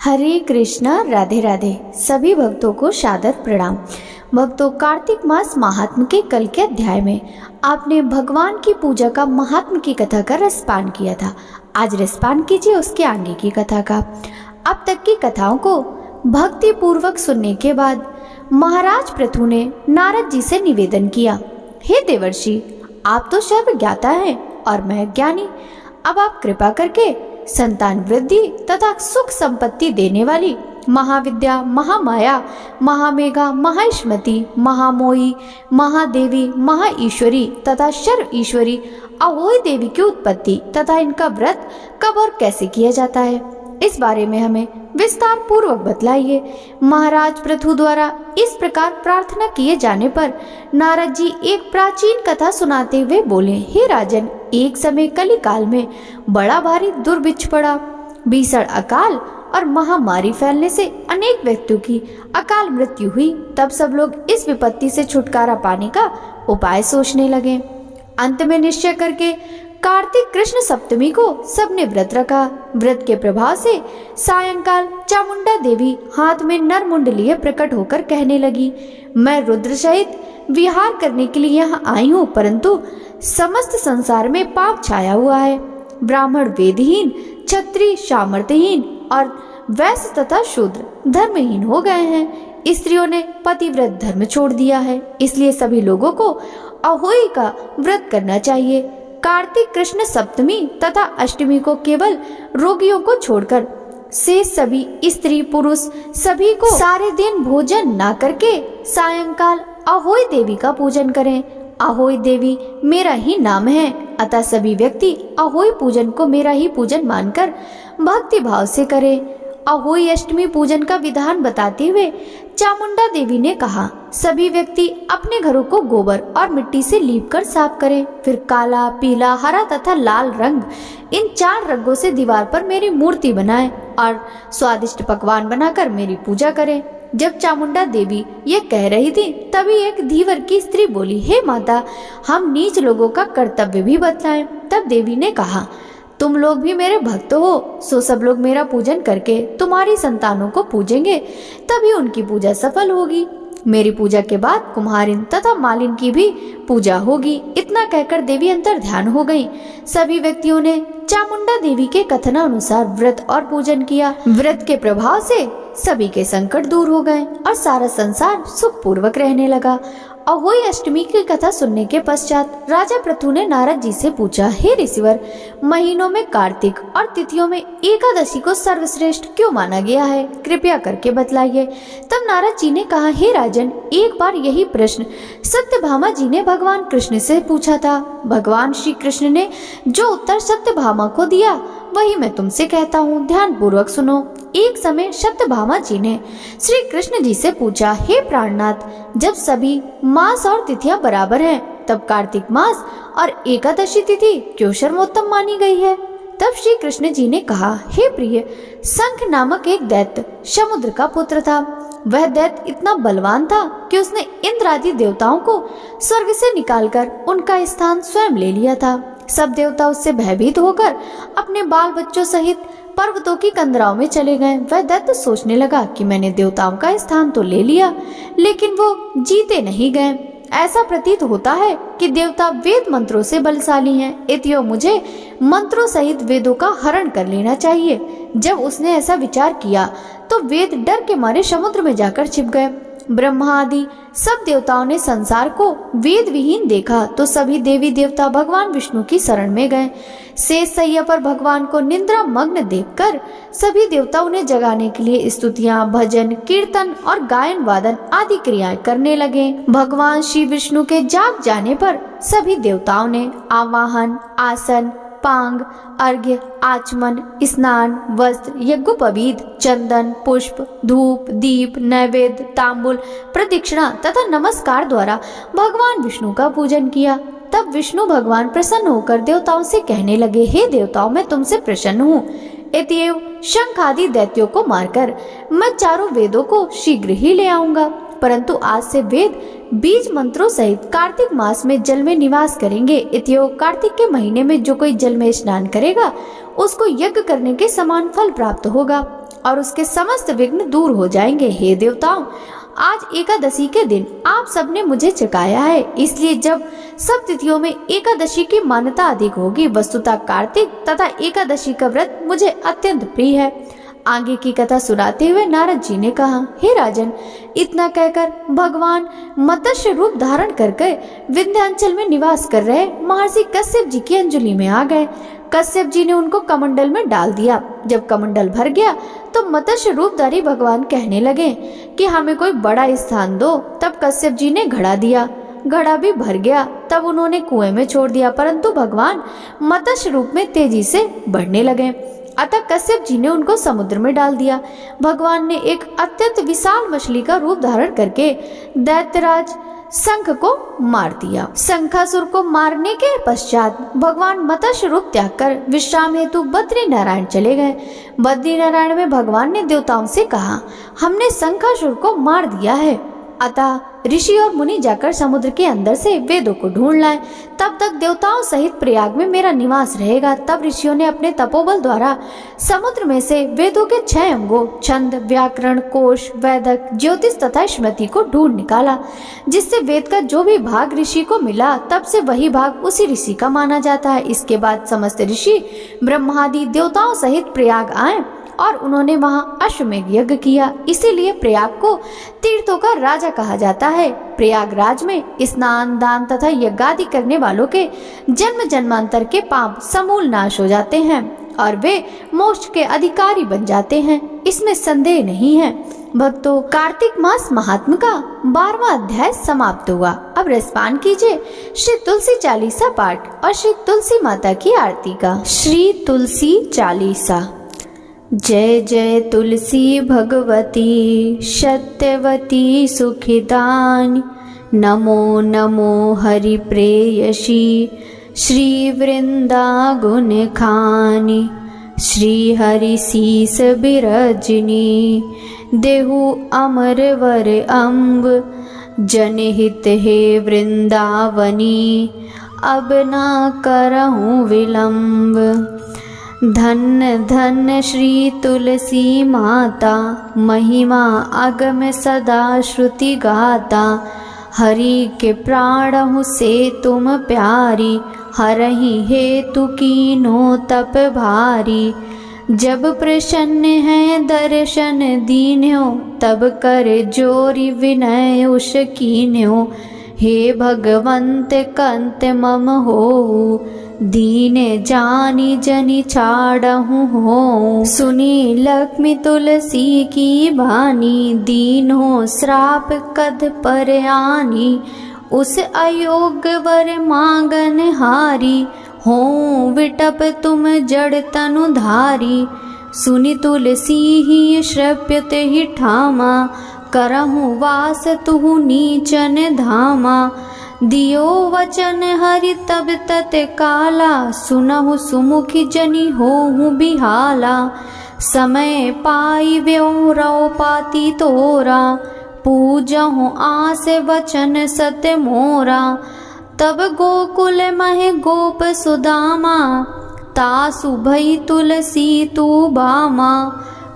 हरे कृष्णा, राधे राधे। सभी भक्तों को सादर प्रणाम। भक्तों, कार्तिक मास महात्म के कल के अध्याय में आपने भगवान की पूजा का महात्म की कथा का रसपान किया था। आज रसपान कीजिए उसके आगे की कथा का। अब तक की कथाओं को भक्ति पूर्वक सुनने के बाद महाराज पृथु ने नारद जी से निवेदन किया, हे देवर्षि, आप तो सर्वज्ञाता हैं और मैं ज्ञानी। अब आप कृपा करके संतान वृद्धि तथा सुख संपत्ति देने वाली महाविद्या, महामाया, महामेघा, महाश्मति, महामोही, महादेवी, महाईश्वरी तथा सर्व ईश्वरी अहोई देवी की उत्पत्ति तथा इनका व्रत कब और कैसे किया जाता है, इस बारे में हमें विस्तार पूर्वक बतलाइए। महाराज पृथु द्वारा इस प्रकार प्रार्थना किए जाने पर नारद जी एक प्राचीन कथा सुनाते हुए बोले, हे राजन, एक समय कली काल में बड़ा भारी दुर्भिक्ष पड़ा। भीषण अकाल और महामारी फैलने से अनेक व्यक्तियों की अकाल मृत्यु हुई। तब सब लोग इस विपत्ति से छुटकारा पाने का उपाय सोचने लगे। अंत में निश्चय करके कार्तिक कृष्ण सप्तमी को सबने व्रत रखा। व्रत के प्रभाव से सायंकाल चामुंडा देवी हाथ में नर मुंड लिए प्रकट होकर कहने लगी, मैं रुद्र सहित विहार करने के लिए यहाँ आई हूँ, परंतु समस्त संसार में पाप छाया हुआ है। ब्राह्मण वेदहीन, क्षत्रिय सामर्थ्यहीन और वैश्य तथा शूद्र धर्महीन हो गए हैं। स्त्रियों ने पतिव्रत धर्म छोड़ दिया है, इसलिए सभी लोगों को अहोई का व्रत करना चाहिए। कार्तिक कृष्ण सप्तमी तथा अष्टमी को केवल रोगियों को छोड़कर से सभी स्त्री पुरुष सभी को सारे दिन भोजन ना करके सायंकाल अहोई देवी का पूजन करें। अहोई देवी मेरा ही नाम है, अतः सभी व्यक्ति अहोई पूजन को मेरा ही पूजन मानकर भक्ति भाव से करें। अहोई अष्टमी पूजन का विधान बताते हुए चामुंडा देवी ने कहा, सभी व्यक्ति अपने घरों को गोबर और मिट्टी से लीपकर साफ करें, फिर काला, पीला, हरा तथा लाल रंग, इन 4 रंगों से दीवार पर मेरी मूर्ति बनाएं और स्वादिष्ट पकवान बनाकर मेरी पूजा करें। जब चामुंडा देवी ये कह रही थी, तभी एक धीवर की स्त्री बोली, हे माता, हम नीच लोगों का कर्तव्य भी बतलाएं। तब देवी ने कहा, तुम लोग भी मेरे भक्त हो, सो सब लोग मेरा पूजन करके तुम्हारी संतानों को पूजेंगे, तभी उनकी पूजा सफल होगी। मेरी पूजा के बाद कुम्हारिन तथा मालिन की भी पूजा होगी। इतना कहकर देवी अंतर ध्यान हो गई। सभी व्यक्तियों ने चामुंडा देवी के कथनानुसार व्रत और पूजन किया। व्रत के प्रभाव से सभी के संकट दूर हो गए और सारा संसार सुख पूर्वक रहने लगा। अहोई अष्टमी की कथा सुनने के पश्चात राजा पृथु ने नारद जी से पूछा, हे ऋषिवर, महीनों में कार्तिक और तिथियों में एकादशी को सर्वश्रेष्ठ क्यों माना गया है, कृपया करके बतलाइए। तब नारद जी ने कहा, हे राजन, एक बार यही प्रश्न सत्यभामा जी ने भगवान कृष्ण से पूछा था। भगवान श्री कृष्ण ने जो उत्तर सत्यभामा को दिया वही मैं तुमसे कहता हूँ, ध्यान पूर्वक सुनो। एक समय सत्यभामा जी ने श्री कृष्ण जी से पूछा, हे प्राणनाथ, जब सभी मास और तिथियां बराबर हैं, तब कार्तिक मास और एकादशी तिथि क्यों सर्वोत्तम मानी गई है? तब श्री कृष्ण जी ने कहा, हे प्रिय, शंख नामक एक दैत्य समुद्र का पुत्र था। वह दैत्य इतना बलवान था कि उसने इंद्र आदि देवताओं को स्वर्ग से निकालकर उनका स्थान स्वयं ले लिया था। सब देवता उससे भयभीत होकर अपने बाल बच्चों सहित पर्वतों की कंदराओं में चले गए। वह दैत्य सोचने लगा कि मैंने देवताओं का स्थान तो ले लिया, लेकिन वो जीते नहीं गए। ऐसा प्रतीत होता है कि देवता वेद मंत्रों से बलशाली हैं, इतियो मुझे मंत्रों सहित वेदों का हरण कर लेना चाहिए। जब उसने ऐसा विचार किया तो वेद डर के मारे समुद्र में जाकर छिप गए। ब्रह्मा आदि सब देवताओं ने संसार को वेद विहीन देखा तो सभी देवी देवता भगवान विष्णु की शरण में गए। शेष सैया पर भगवान को निद्रा मग्न देखकर सभी देवता उन्हें जगाने के लिए स्तुतियां, भजन, कीर्तन और गायन वादन आदि क्रियाएं करने लगे। भगवान श्री विष्णु के जाग जाने पर सभी देवताओं ने आवाहन, आसन, पांग, अर्घ्य, आचमन, स्नान, वस्त्र, यज्ञोपवीत, चंदन, पुष्प, धूप, दीप, नैवेद्य, तांबुल, प्रदक्षिणा तथा नमस्कार द्वारा भगवान विष्णु का पूजन किया। तब विष्णु भगवान प्रसन्न होकर देवताओं से कहने लगे, हे देवताओं, मैं तुमसे प्रसन्न हूँ। अतएव शंख आदि दैत्यों को मारकर मैं 4 वेदों को शीघ्र ही ले आऊंगा। परंतु आज से वेद बीज मंत्रों सहित कार्तिक मास में जल में निवास करेंगे। इत्योग कार्तिक के महीने में जो कोई जल में स्नान करेगा उसको यज्ञ करने के समान फल प्राप्त होगा और उसके समस्त विघ्न दूर हो जाएंगे। हे देवताओं, आज एकादशी के दिन आप सबने मुझे चकाया है, इसलिए जब सब तिथियों में एकादशी की मान्यता अधिक होगी। वस्तुतः कार्तिक तथा एकादशी का व्रत मुझे अत्यंत प्रिय है। आगे की कथा सुनाते हुए नारद जी ने कहा, हे राजन, इतना कहकर भगवान मत्स्य रूप धारण करके विंध्याचल में निवास कर रहे महर्षि कश्यप जी की अंजलि में आ गए। कश्यप जी ने उनको कमंडल में डाल दिया। जब कमंडल भर गया तो मत्स्य रूपधारी भगवान कहने लगे कि हमें कोई बड़ा स्थान दो। तब कश्यप जी ने घड़ा दिया, घड़ा भी भर गया। तब उन्होंने कुएं में छोड़ दिया, परंतु भगवान मत्स्य रूप में तेजी से बढ़ने लगे। अतः कश्यप जी ने उनको समुद्र में डाल दिया। भगवान ने एक अत्यंत विशाल मछली का रूप धारण करके दैत्यराज शंख को मार दिया। शंखासुर को मारने के पश्चात भगवान मत्स्य रूप त्याग कर विश्राम हेतु बद्री नारायण चले गए। बद्री नारायण में भगवान ने देवताओं से कहा, हमने शंखासुर को मार दिया है, अतः ऋषि और मुनि जाकर समुद्र के अंदर से वेदों को ढूंढ लाएं। तब तक देवताओं सहित प्रयाग में मेरा निवास रहेगा। तब ऋषियों ने अपने तपोबल द्वारा समुद्र में से वेदों के 6 अंगों छंद, व्याकरण, कोश, वैदक, ज्योतिष तथा स्मृति को ढूंढ निकाला, जिससे वेद का जो भी भाग ऋषि को मिला तब से वही भाग उसी ऋषि का माना जाता है। इसके बाद समस्त ऋषि ब्रह्मादि देवताओं सहित प्रयाग आए और उन्होंने वहां अश्वमेध यज्ञ किया। इसीलिए प्रयाग को तीर्थों का राजा कहा जाता है। प्रयागराज में स्नान, दान तथा यज्ञादि करने वालों के जन्म जन्मांतर के पाप समूल नाश हो जाते हैं और वे मोक्ष के अधिकारी बन जाते हैं, इसमें संदेह नहीं है। भक्तों, कार्तिक मास महात्म का 12वां अध्याय समाप्त हुआ। अब रसपान कीजिए श्री तुलसी चालीसा पाठ और श्री तुलसी माता की आरती का। श्री तुलसी चालीसा। जय जय तुलसी भगवती सत्यवती सुखिदानी, नमो नमो हरि प्रेयसी श्री वृंदा गुण खानी। श्री हरि शीस बिरजनी देहु अमर वर अम्ब, जनहित हे वृंदावनी अब ना करहूँ विलम्ब। धन्य धन्य श्री तुलसी माता, महिमा अगम सदा श्रुति गाता। हरि के प्राणहु से तुम प्यारी, हरहि हेतु कीन्हो तप भारी। जब प्रसन्न है दर्शन दीन्हो, तब कर जोरी विनय उष कीन्हो। हे भगवंत कंत मम हो, दीने जानी जनि छाड़हु हो। सुनी लक्ष्मी तुलसी की बानी, दीन हो श्राप कद पर आनी। उस अयोग्य वर मांगन हारी, हो विटप तुम जड़ तनु धारी। सुनी तुलसी ही श्रव्यत ही ठामा, करहु वास तुहु नीचन धामा। दियो वचन हरि तब तत काला, सुनहु सुमुखी जनि होहु बिहाला। समय पाई व्यों रौ पाती तोरा, पूजहु आस वचन सत्य मोरा। तब गोकुल मह गोप सुदामा, तासु भई तुलसी तू बामा।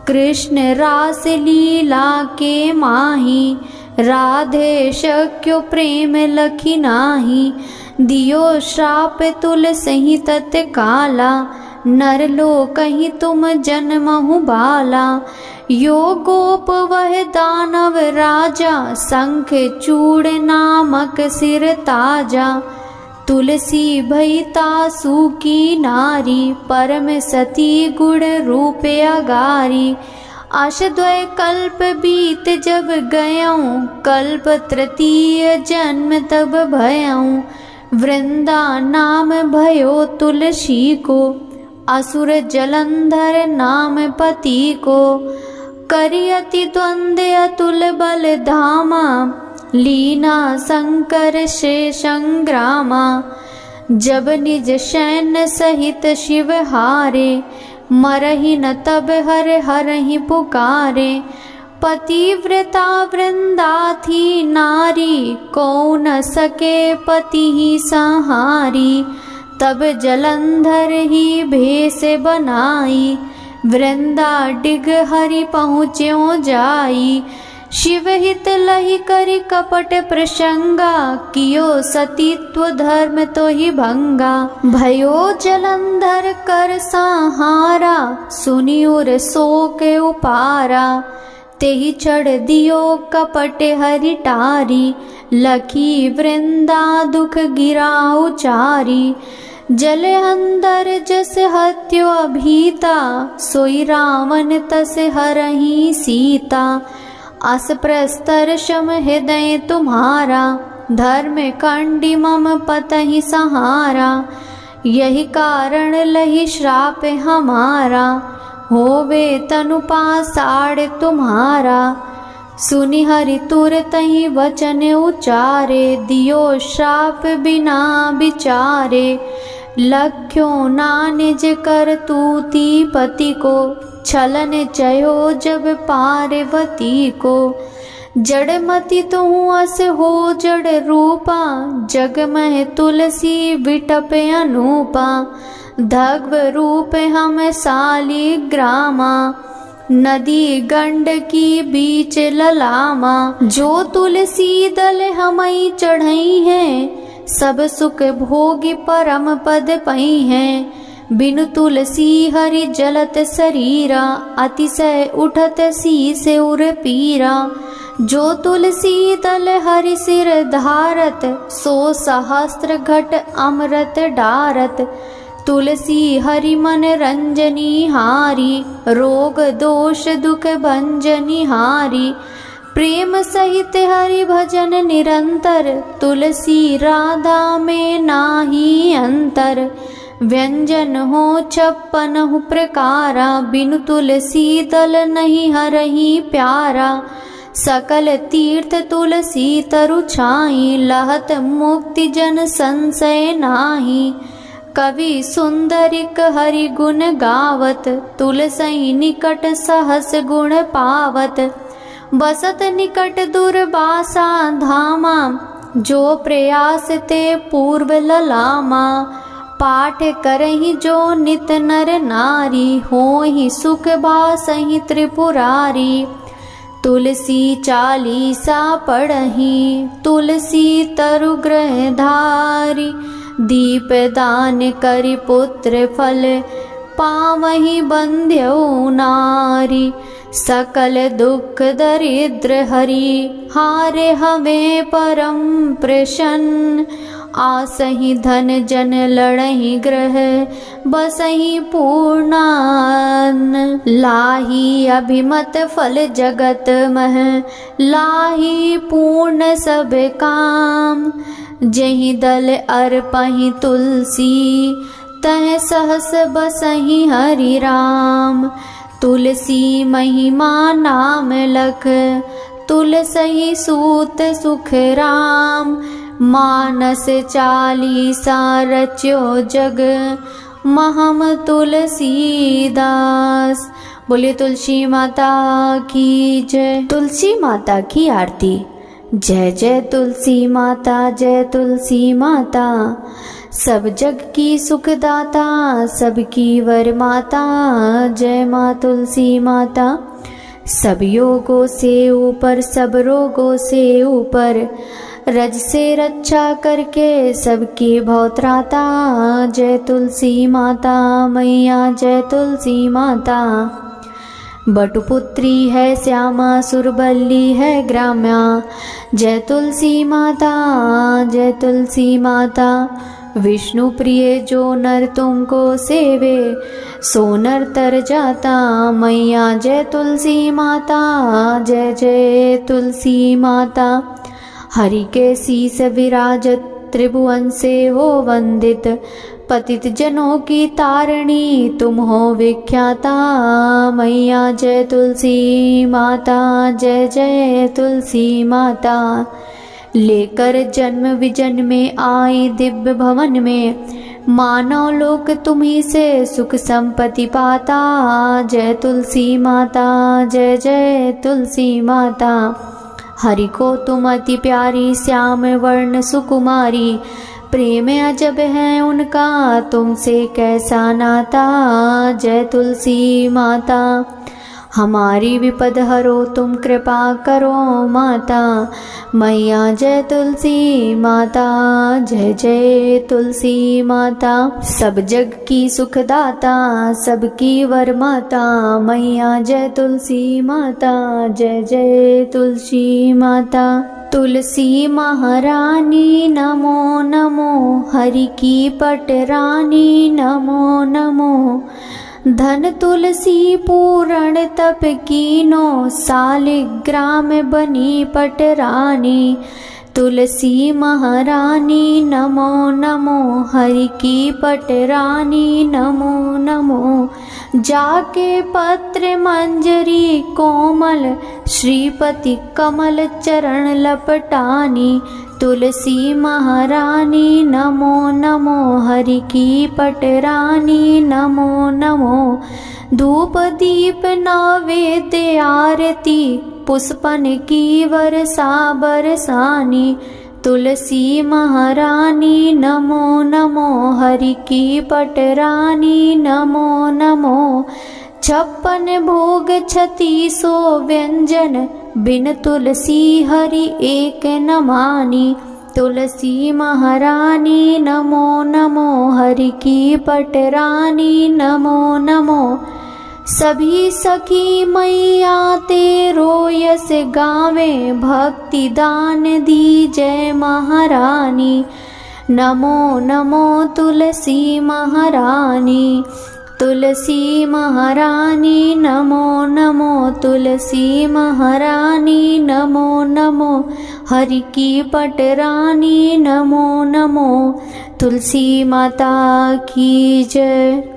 कृष्ण रास लीला के माही, राधे शक्यो प्रेम लखी नाही। दियो श्राप तुलसी तत्काला, नर लोकहि तुम जन्महु बाला। यो गोप वह दानव राजा, शंख चूड़ नामक सिर ताजा। तुलसी भई तासु की नारी, परम सती गुण रूप अगारी। आशद्वय कल्प बीत जब गयऊँ, कल्प तृतीय जन्म तब भयऊँ। वृंदा नाम भयो तुलसी को, असुर जलंधर नाम पति को। करियति द्वंद्व अतुल बल धामा, लीना शंकर से संग्रामा। जब निज सैन्य सहित शिव हारे, मरहि न तब हर हरहि पुकारे। पतिव्रता वृंदा थी नारी, को न सके पति ही संहारी। तब जलंधर ही भेष बनाई, वृंदा डिग हरि पहुँच्यो जाई। शिव हित लहि करि कपट प्रसंगा, कियो सतीत्व धर्म तो ही भंगा। भयो जलंधर कर संहारा, सुनि उर शोक उपारा। तेहि चढ़ दियो कपट हरि टारी, लखी वृंदा दुख गिरा उचारी। जल अंदर जस हत्यो अभीता, सोई रावण तस हरहि सीता। अस प्रस्तर शम हृदय तुम्हारा, धर्म कंडी मम पतहि सहारा। यही कारण लहि श्राप हमारा, होवे तनु पासाड़ तुम्हारा। सुनि हरि तुरत ही वचन उचारे, दियो श्राप बिना विचारे। लख्यो ना निज कर तूती पति को, छलन चयो जब पार्वती को। जड़मति तुहु अस हो जड़ रूपा, जग में तुलसी विटप अनूपा। धग्व रूप हम साली ग्रामा, नदी गंड की बीच ललामा। जो तुलसी दल हमई चढ़ई हैं, सब सुख भोगी परम पद पई हैं। बिनु तुलसी हरि जलत शरीरा, अतिशय उठत शीस उर पीरा। जो तुलसी दल हरि सिर धारत, सो सहस्त्र घट अमृत डारत। तुलसी हरि मन रंजनी हारी, रोग दोष दुख भंजनी हारी। प्रेम सहित हरि भजन निरंतर, तुलसी राधा में नाही अंतर। व्यंजन हो 56 प्रकारा, बिनु तुलसी दल नहीं हरहि प्यारा। सकल तीर्थ तुलसी तरु छाई, लहत मुक्ति जन संशय नाही। कवि सुंदरिक हरि गुण गावत, तुलसी निकट सहस गुण पावत। बसत निकट दुर्वासा धामा, जो प्रयास ते पूर्व ललामा। पाठ करहि जो नित नर नारी, होहि सुख बासहि त्रिपुरारी। तुलसी चालीसा पढ़हि, तुलसी तरु ग्रह धारी। दीप दान करि पुत्र फल, पावहि बंध्यो नारी। सकल दुख दरिद्र हरि, हारे हमें परम प्रसन्न। आसहि धन जन लड़हि ग्रह, बसहि पूर्णान। लाही अभिमत फल जगत मह, लाही पूर्ण सब काम। जहि दल अर्पहि तुलसी, तह सहस बसहि हरि राम। तुलसी महिमा नाम लख, तुलसी सूत सुख राम। मानस चालीसा रच्यो जग, महम तुलसीदास। बोलिए तुलसी माता की जय। तुलसी माता की आरती। जय जय तुलसी माता, जय तुलसी माता। सब जग की सुखदाता, सबकी वर माता। जय माँ तुलसी माता। सब योगों से ऊपर, सब रोगों से ऊपर, रज से रक्षा करके सबकी भवत्राता। जय तुलसी माता मैया, जय तुलसी माता। बटुपुत्री है श्यामा, सुरबल्ली है ग्राम्या। जय तुलसी माता, जय तुलसी माता। विष्णु प्रिय जो नर तुमको सेवे, सो नर तर जाता। मैया जय तुलसी माता, जय जय तुलसी माता। हरि के शीस विराजत, त्रिभुवन से हो वंदित। पतित जनों की तारणी, तुम हो विख्याता। मैया जय तुलसी माता, जय जय तुलसी माता। लेकर जन्म विजन में आई दिव्य भवन में, मानव लोक तुम्ही से सुख संपत्ति पाता। जय तुलसी माता, जय जय तुलसी माता। हरि को तुम अति प्यारी, श्याम वर्ण सुकुमारी। प्रेम अजब है उनका, तुमसे कैसा नाता। जय तुलसी माता। हमारी विपद हरो तुम, कृपा करो माता। मैया जय तुलसी माता, जय जय तुलसी माता। सब जग की सुखदाता, सबकी वर माता। मैया जय तुलसी माता, जय जय तुलसी माता। तुलसी महारानी नमो नमो, हरि की पटरानी नमो नमो। धन तुलसी पूरण तप कीनो, सालिग्राम बनी पटरानी। तुलसी महारानी नमो नमो, हरि की पटरानी नमो नमो। जाके पत्र मंजरी कोमल, श्रीपति कमल चरण लपटानी। तुलसी महारानी नमो नमो, हरि की पटरानी नमो नमो। धूप दीप नैवेद्य आरती, पुष्पन की वर्षा बरसानी। तुलसी महारानी नमो नमो, हरि की पटरानी नमो नमो। 56 भोग 3600 व्यंजन, बिन तुलसी हरि एक न मानी। तुलसी महारानी नमो नमो, हरि की पटरानी नमो नमो। सभी सखी मैया तेरो यस गावे, भक्ति दान दी जय महारानी। नमो नमो तुलसी महारानी। तुलसी महारानी नमो नमो, तुलसी महारानी नमो नमो। हरि की पटरानी नमो नमो। तुलसी माता की जय।